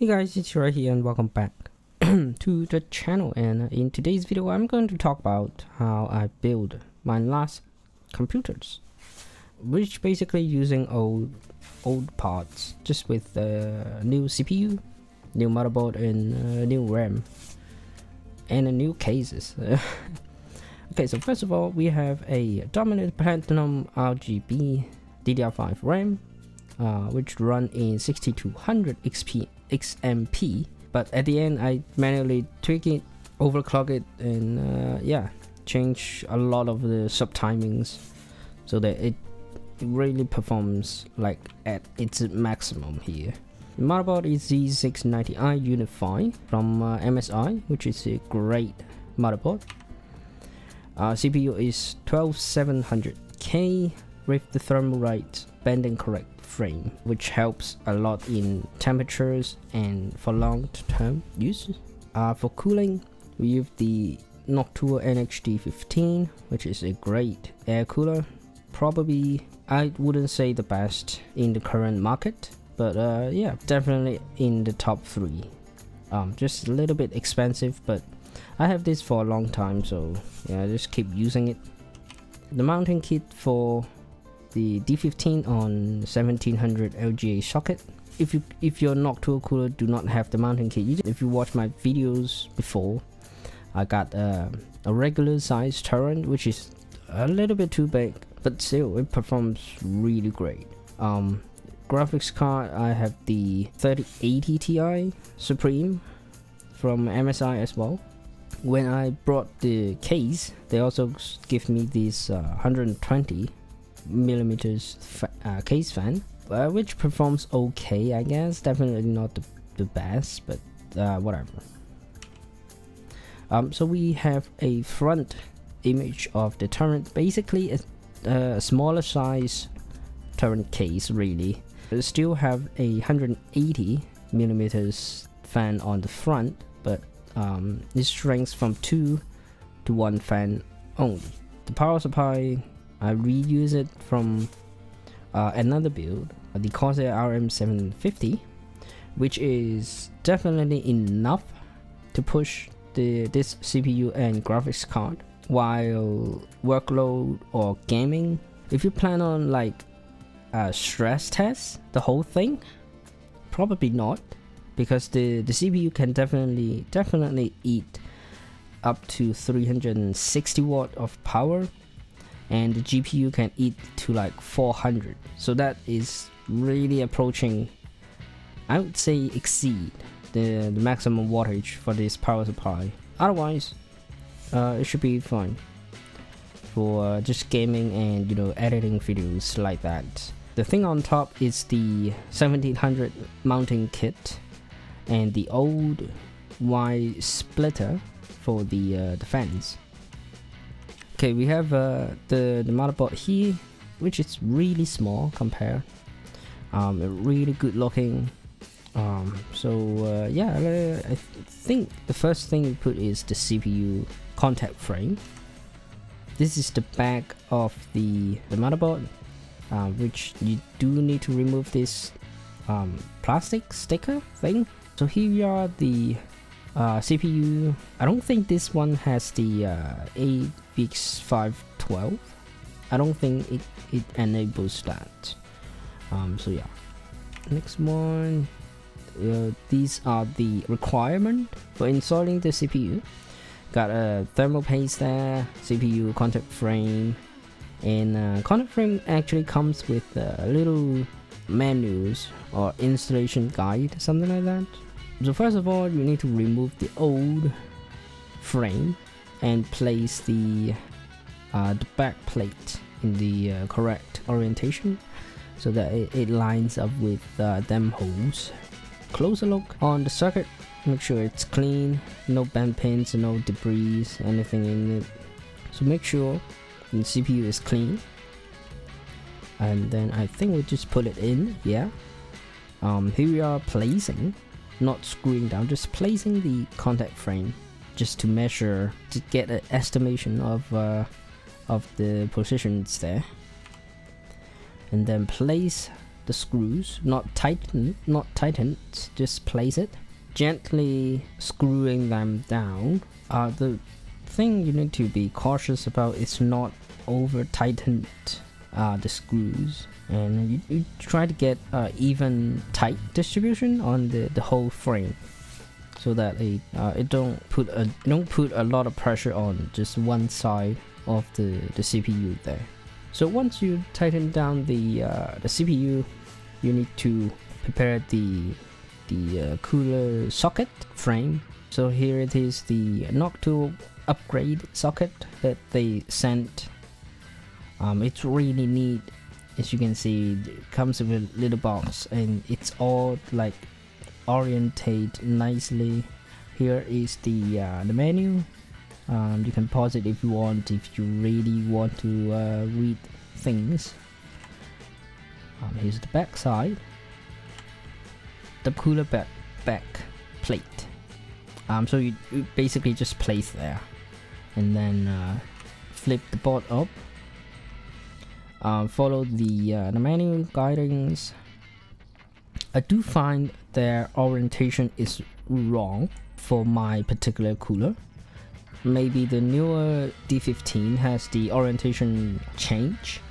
Hey guys, it's Roy here and welcome back to the channel, and in today's video I'm going to talk about how I build my last computers, which basically using old parts just with a new CPU, new motherboard, and new RAM and a new cases. Okay, so first of all we have a Dominator Platinum RGB DDR5 RAM which run in 6200 XMP, but at the end I manually tweak it, overclock it, and yeah, change a lot of the sub timings so that it really performs like at its maximum here. The motherboard is the Z690i Unify from MSI, which is a great motherboard. CPU is 12700K with the Thermalright bending correct frame, which helps a lot in temperatures and for long-term use. For cooling, we use the Fan-Noctua NH-D15, which is a great air cooler. Probably, I wouldn't say the best in the current market, but yeah, definitely in the top 3. Just a little bit expensive, but I have this for a long time, so yeah, I just keep using it. The mounting kit for the D15 on 1700 LGA socket. If your Noctua cooler do not have the mounting kit, if you watch my videos before, I got a regular size Torrent, which is a little bit too big, but still it performs really great. Graphics card, I have the 3080 Ti Suprim from MSI as well. When I brought the case, they also give me this 120mm case fan, which performs okay, I guess. Definitely not the best, but whatever. So we have a front image of the Torrent, basically a smaller size Torrent case really. It still have a 180mm fan on the front, but it shrinks from 2 to 1 fan only. The power supply, I reuse it from another build, the Corsair RM750, which is definitely enough to push this CPU and graphics card while workload or gaming. If you plan on like stress test the whole thing, probably not, because the CPU can definitely eat up to 360 watt of power, and the GPU can eat to like 400, so that is really approaching, I would say exceed the maximum wattage for this power supply. Otherwise it should be fine for just gaming and, you know, editing videos like that. The thing on top is the 1700 mounting kit and the old Y splitter for the fans. Okay, we have the motherboard here, which is really small compared, really good looking. So yeah, I think the first thing we put is the CPU contact frame. This is the back of the motherboard, which you do need to remove this plastic sticker thing. So here we are, the CPU. I don't think this one has the AVX512. I don't think it enables that. So yeah, next one. These are the requirement for installing the CPU. Got a thermal paste there, CPU contact frame, and contact frame actually comes with little menus or installation guide, something like that. So first of all, you need to remove the old frame and place the back plate in the correct orientation so that it lines up with them holes. Closer look on the circuit, make sure it's clean, no bent pins, no debris, anything in it. So make sure the CPU is clean, and then I think we'll just put it in. Yeah. Here we are placing, not screwing down, just placing the contact frame just to measure, to get an estimation of the positions there, and then place the screws, not tighten, just place it, gently screwing them down. The thing you need to be cautious about is not over tightened the screws, and you try to get even tight distribution on the whole frame, so that it don't put a lot of pressure on just one side of the CPU there. So once you tighten down the CPU, you need to prepare the cooler socket frame. So here it is, the Noctua upgrade socket that they sent. It's really neat. As you can see, it comes with a little box, and it's all like oriented nicely. Here is the menu. You can pause it if you want, if you really want to read things. Here's the back side, the cooler back plate. So you basically just place there, and then flip the board up. Follow the menu guidance. I do find their orientation is wrong for my particular cooler. Maybe the newer D15 has the orientation change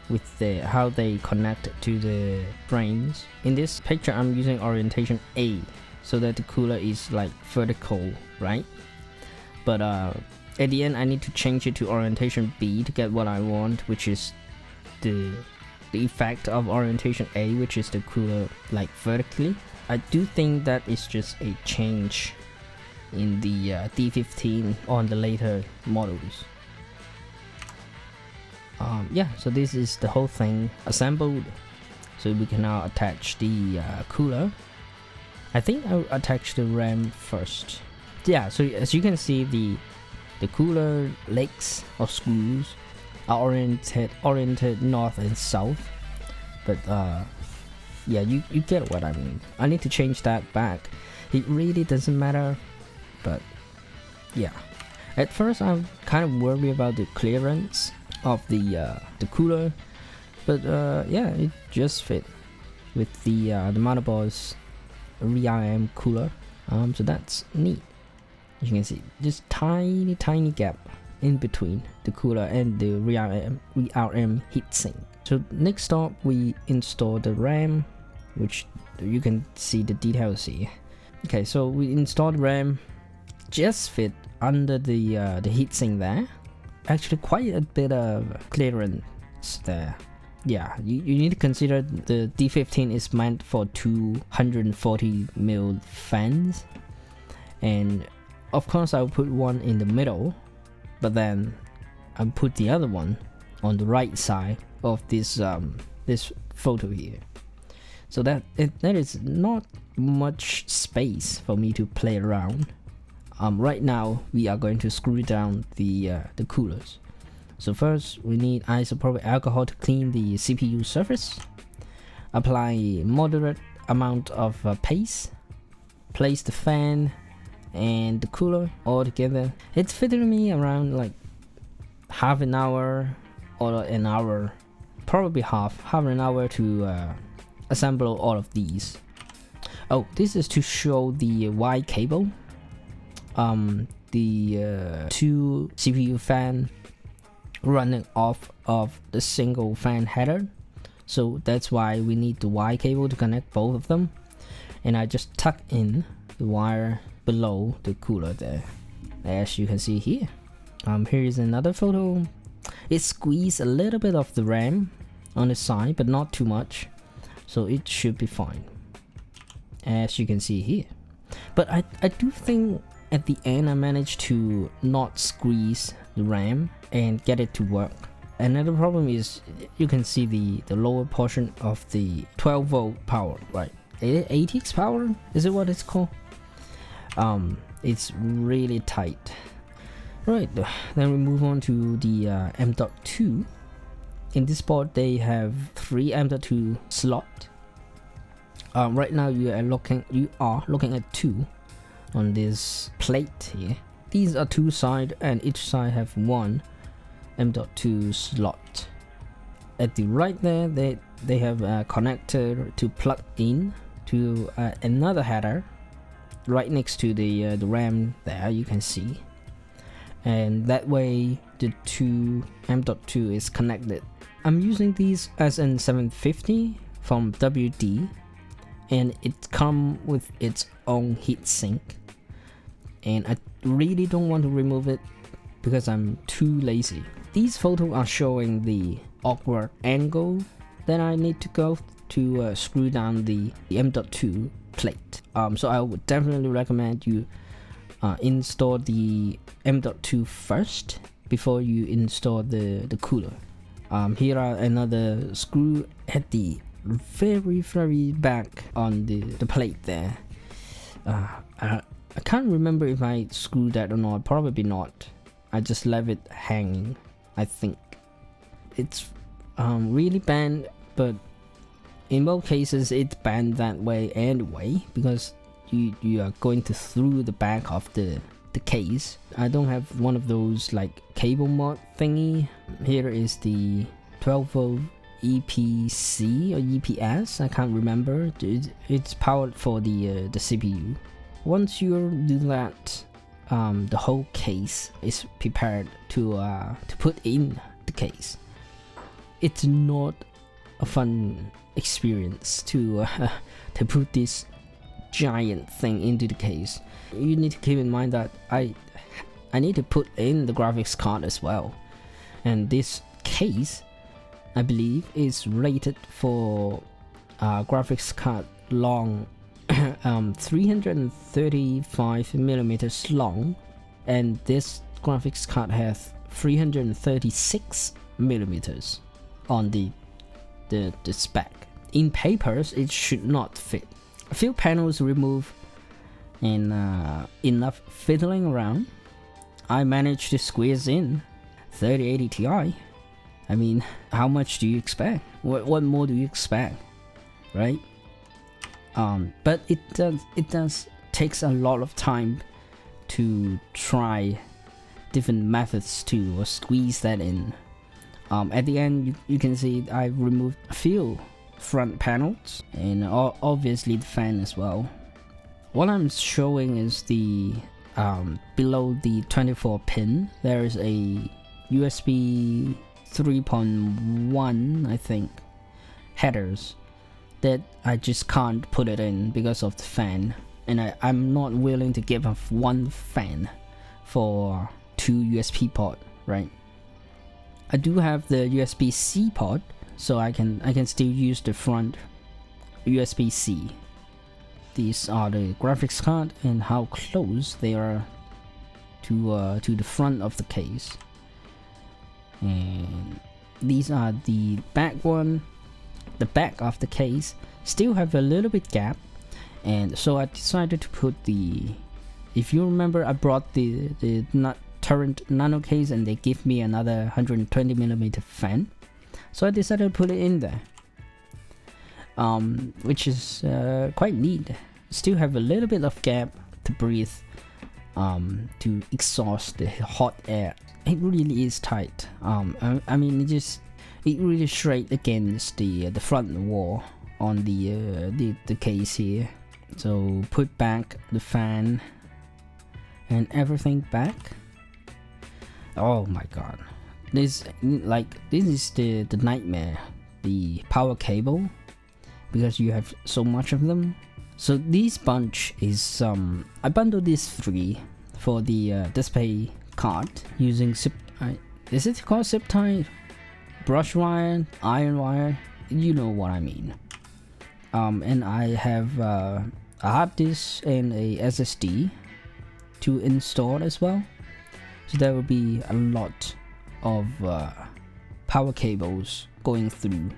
with how they connect to the frames. In this picture, I'm using orientation A, so that the cooler is like vertical, right? But at the end, I need to change it to orientation B to get what I want, which is the effect of orientation A, which is the cooler like vertically. I do think that is just a change in the D15 on the later models. Yeah, so this is the whole thing assembled. So we can now attach the cooler. I think I'll attach the RAM first. Yeah, so as you can see, the cooler legs or screws are oriented north and south. But yeah, you get what I mean. I need to change that back. It really doesn't matter, but yeah. At first, I'm kind of worried about the clearance of the cooler, but yeah, it just fit with the motherboard's RAM cooler. So that's neat. You can see this tiny gap in between the cooler and the RAM heatsink. So next up, we install the RAM, which you can see the details here. Okay, so we installed RAM, just fit under the heatsink there. Actually, quite a bit of clearance there. Yeah, you need to consider the D15 is meant for 240mm fans, and of course I'll put one in the middle, but then I'll put the other one on the right side of this this photo here. So that is not much space for me to play around. Right now we are going to screw down the coolers. So first we need isopropyl alcohol to clean the CPU surface. Apply moderate amount of paste. Place the fan and the cooler all together. It's fitting me around like half an hour or an hour, probably half an hour to assemble all of these. Oh, this is to show the Y cable. The two CPU fan running off of the single fan header, so that's why we need the Y cable to connect both of them, and I just tuck in the wire below the cooler there, as you can see here. Here is another photo. It squeezed a little bit of the RAM on the side, but not too much, so it should be fine, as you can see here. But I do think at the end I managed to not squeeze the RAM and get it to work. Another problem is you can see the lower portion of the 12-volt power, right? ATX power, is it what it's called? It's really tight. Right, then we move on to the M.2. In this board they have 3 M.2 slot. Right now you are looking at 2 on this plate here. These are 2 sides, and each side have 1 M.2 slot. At the right there, they have a connector to plug in to another header right next to the RAM there, you can see, and that way the two M.2 is connected. I'm using these as an 750 from WD, and it comes with its own heatsink, and I really don't want to remove it because I'm too lazy. These photos are showing the awkward angle that I need to go to screw down the M.2 plate. So I would definitely recommend you install the M.2 first before you install the cooler. Here are another screw at the very back on the plate there. I can't remember if I screwed that or not. Probably not. I just left it hanging, I think. It's really bent, but in most cases it's bent that way anyway, because you are going to through the back of the case. I don't have one of those like cable mod thingy. Here is the 12V EPC or EPS, I can't remember. It's powered for the CPU. Once you do that, the whole case is prepared to put in the case. It's not a fun experience to put this giant thing into the case. You need to keep in mind that I need to put in the graphics card as well, and this case I believe is rated for graphics card long 335 millimeters long, and this graphics card has 336 millimeters on the spec. In papers it should not fit. A few panels removed and enough fiddling around, I managed to squeeze in 3080 Ti. I mean, how much do you expect? What more do you expect, right? But it does takes a lot of time to try different methods to squeeze that in. At the end, you can see I removed a few front panels and obviously the fan as well. What I'm showing is the below the 24 pin there is a USB 3.1 I think headers that I just can't put it in because of the fan, and I'm not willing to give up one fan for two USB port, right? I do have the USB-C port, so I can still use the front USB-C. These are the graphics card and how close they are to the front of the case. And these are the back one. The back of the case still have a little bit gap, and so I decided to put the, if you remember, I brought the Torrent Nano case and they give me another 120mm fan, so I decided to put it in there, which is quite neat. Still have a little bit of gap to breathe, to exhaust the hot air. It really is tight. I mean, it really straight against the front wall on the case here. So put back the fan and everything back. Oh my god, this is the nightmare, the power cable, because you have so much of them. So this bunch is I bundled these three for the display card using is it called zip tie, brush wire, iron wire, you know what I mean. And I have a hard disk and a SSD to install as well, so there will be a lot of power cables going through.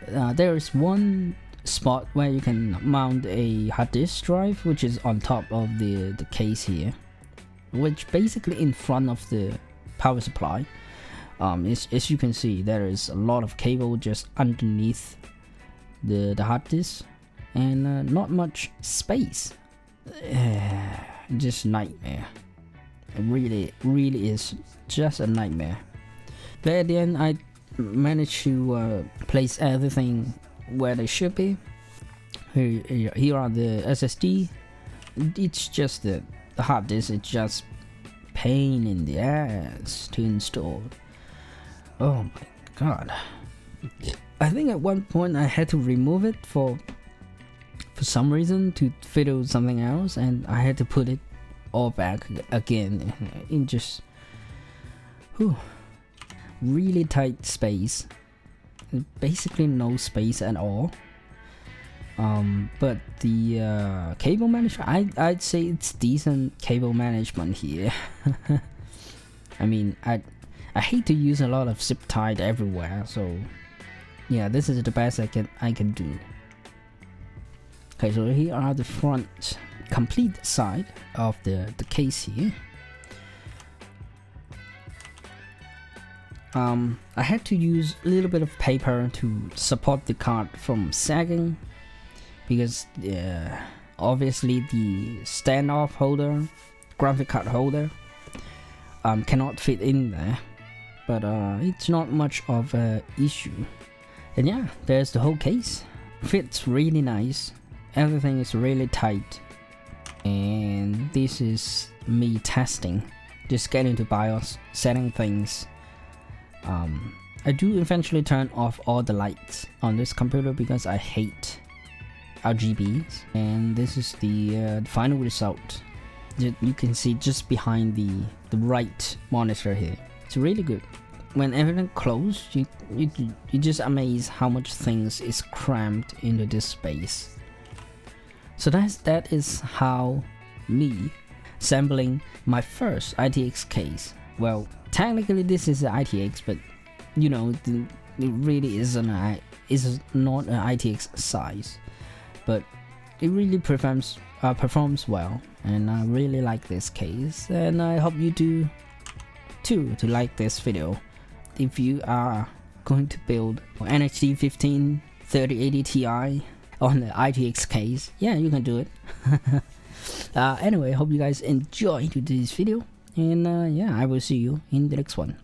There is one spot where you can mount a hard disk drive, which is on top of the case here, which basically in front of the power supply. As you can see, there is a lot of cable just underneath the hard disk, and not much space. Just nightmare. It really is just a nightmare. But at the end, managed to place everything where they should be. Here are the SSD. It's just the hard disk. It's just pain in the ass to install. Oh my god. I think at one point I had to remove it for some reason to fiddle something else, and I had to put it all back again in just really tight space. Basically no space at all. But the cable management, I'd say it's decent cable management here. I mean, I hate to use a lot of zip tie everywhere, so yeah, this is the best I can do. Okay, so here are the front complete side of the case here. I had to use a little bit of paper to support the card from sagging, because obviously the standoff holder, graphic card holder, cannot fit in there, but it's not much of an issue. And yeah, there's the whole case. Fits really nice. Everything is really tight. And this is me testing, just getting to BIOS, setting things. I do eventually turn off all the lights on this computer because I hate RGBs. And this is the final result. You can see just behind the right monitor here. It's really good. When everything closed, you just amazed how much things is crammed into this space. So that is how me assembling my first ITX case. Well, technically this is an ITX, but you know, it really is not an ITX size, but it really performs well, and I really like this case, and I hope you do too, to like this video. If you are going to build an NH-D15 3080 Ti on the ITX case, yeah, you can do it. Anyway, hope you guys enjoyed today's video, and yeah, I will see you in the next one.